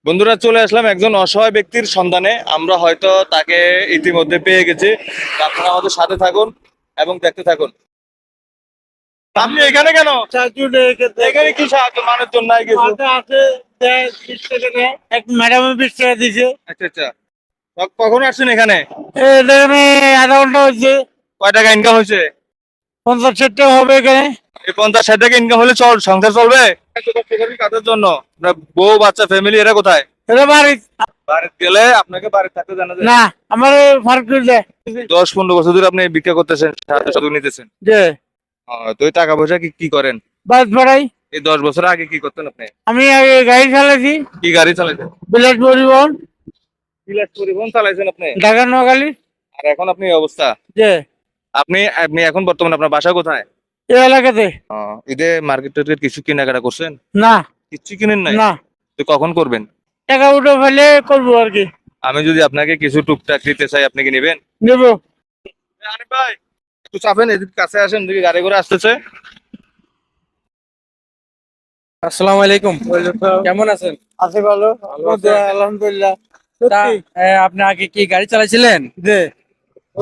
বন্ধুরা, চলে আসলাম একজন অসহায় ব্যক্তির সন্ধানে। আমরা হয়তো তাকে ইতিমধ্যে পেয়ে গেছি। আপনারা আমাদের সাথে থাকুন এবং দেখতে থাকুন। আপনি এখানে কেন? এখানে কি সাহায্য মানুষ জন্য কিছু? এক ম্যাডাম 20 টাকা দিছে। আচ্ছা আচ্ছা, কখন আসছেন এখানে? এখানে আধা ঘন্টা হয়েছে। কয় টাকা ইনকাম হয়েছে? 50-60 টাকা হবে এখানে। এই 50-60 টাকা ইনকাম হলে সংসার চলবে? কাদের জন্য? আপনার বউ বাচ্চা ফ্যামিলি এরা কোথায়? এটা বাড়ি বাড়িতে গেলে আপনাকে বাড়িতে থাকতে জানা যায়? না, আমার ফার্ক দেয় 10-15 বছর ধরে আপনি ভিক্ষা করতেছেন, সাহায্য সহযোগ নিতেছেন। যে তো এই টাকা পয়সা কি করেন? বাস ভাড়াই। এই 10 বছর আগে কি করতেন আপনি? আমি আগে গাড়ি চালাইছি, কি গাড়ি চালাইতেন? বিলাস পরিবহন, বিলাস পরিবহন চালাইছেন আপনি? ঢাকা নোয়াখালী। আর এখন আপনি এই অবস্থা। যে আপনি আপনি এখন বর্তমানে আপনার বাসা কোথায়? এই এলাকাতে ঈদে মার্কেট টার্কেট কিছু কেনাকাটা করছেন? না কিচ্ছু কিনেন নাই? না, তো কখন করবেন? টাকা উঠে ফেলে করবো আর কি। আমি যদি আপনাকে কিছু টুকটাক দিতে চাই, আপনি কি নেবেন? নেবো। আরে ভাই, একটু চাপেন, এদিকে কাছে আসেন, দিকে গাড়ি করে আসতেছে। আসসালামু আলাইকুম, কেমন আছেন? আছে ভালো, আলহামদুলিল্লাহ। তা সত্যি আপনি আগে কি গাড়ি চালাইছিলেন? যে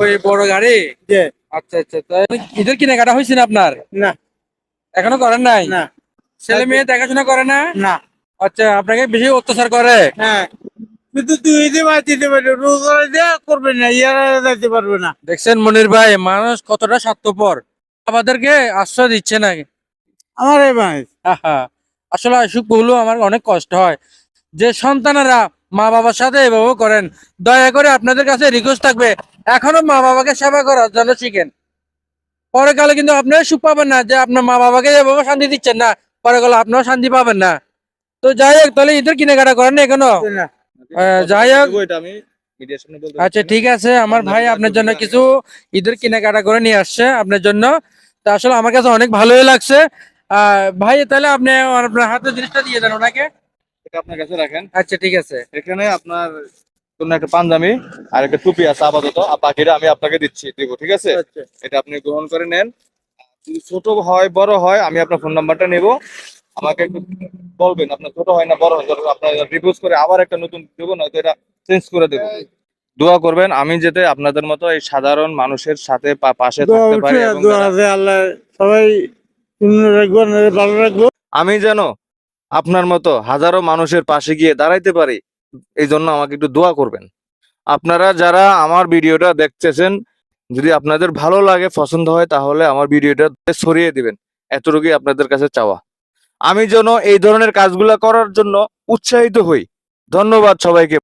ওই বড় গাড়ি? যে আচ্ছা আচ্ছা, তা ঈদের কেনাকাটা হয়েছে না আপনার? না এখনো করেন নাই? না ছেলে মেয়ে দেখাশোনা করে না? না। আচ্ছা, আপনাকে বেশি অত্যাচার করে? হ্যাঁ, কিন্তু তুই দিতে পারবি, রোজগার দিয়ে করবে না, ইয়ারা যাইতে পারবে না। দেখছেন মনির ভাই, মানুষ কতটা স্বার্থপর, আমাদেরকে আশ্রয় দিচ্ছে না। আমার এই ভাই আহা, আসলে অসুখ হলেও আমার অনেক কষ্ট হয় যে সন্তানেরা মা বাবার সাথে এভাবে করেন। দয়া করে আপনাদের কাছে রিকোয়েস্ট থাকবে, এখনো মা বাবাকে সেবা করার জন্য শিখেন। পরে কালে কিন্তু আপনারা সুখ পাবেন না, যে আপনার মা বাবাকে যেভাবে শান্তি দিচ্ছেন না, পরে কালে আপনারাও শান্তি পাবেন না। তো যাই হোক, তাহলে ঈদের কেনাকাটা করেন না এখনো? না। যাই হোক, এটা আমি মিডিয়ার সামনে বলতে আচ্ছা পারছি না। ঠিক আছে, আমার ভাই আপনার জন্য কিছু ঈদের কেনাকাটা করে নিয়ে আসছে আপনার জন্য। তা আসলে আমার কাছে অনেক ভালোই লাগছে। ভাই, তাহলে আপনি আপনার হাতে জিনিসটা দিয়ে দেন ওনাকে। এটা আপনার কাছে রাখেন। আচ্ছা ঠিক আছে। এখানে আপনার জন্য একটা পাঞ্জাবি আর একটা টুপি আছে আপাতত, আর বাকিটা আমি আপনাকে দিব, ঠিক আছে? আচ্ছা। এটা আপনি গ্রহণ করে নেন। যদি ছোট হয় বড় হয়, আমি আপনার ফোন নাম্বারটা নেব। আমাকে একটু বলবেন আপনার ছোট হয় না বড় হয়, ধরো আপনার রিপোজ করে আবার একটা নতুন দেবো, নয়তো এটা চেঞ্জ করে দেবো। দোয়া করবেন আমি যাতে আপনাদের মতো এই সাধারণ মানুষের সাথে পাশে থাকতে পারি, এবং আল্লাহ সবাই সুন্দর রাখবো, ভালো রাখবো। আমি যেন আপনার মতো হাজারো মানুষের পাশে গিয়ে দাঁড়াইতে পারি। এই জন্য আমাকে একটু দোয়া করবেন। আপনারা যারা আমার ভিডিওটা দেখতেছেন, যদি আপনাদের ভালো লাগে, পছন্দ হয়, তাহলে আমার ভিডিওটা ছড়িয়ে দিবেন। এতটুকুই আপনাদের কাছে চাওয়া। আমি যেন এই ধরনের কাজগুলা করার জন্য উৎসাহিত হই। ধন্যবাদ সবাইকে।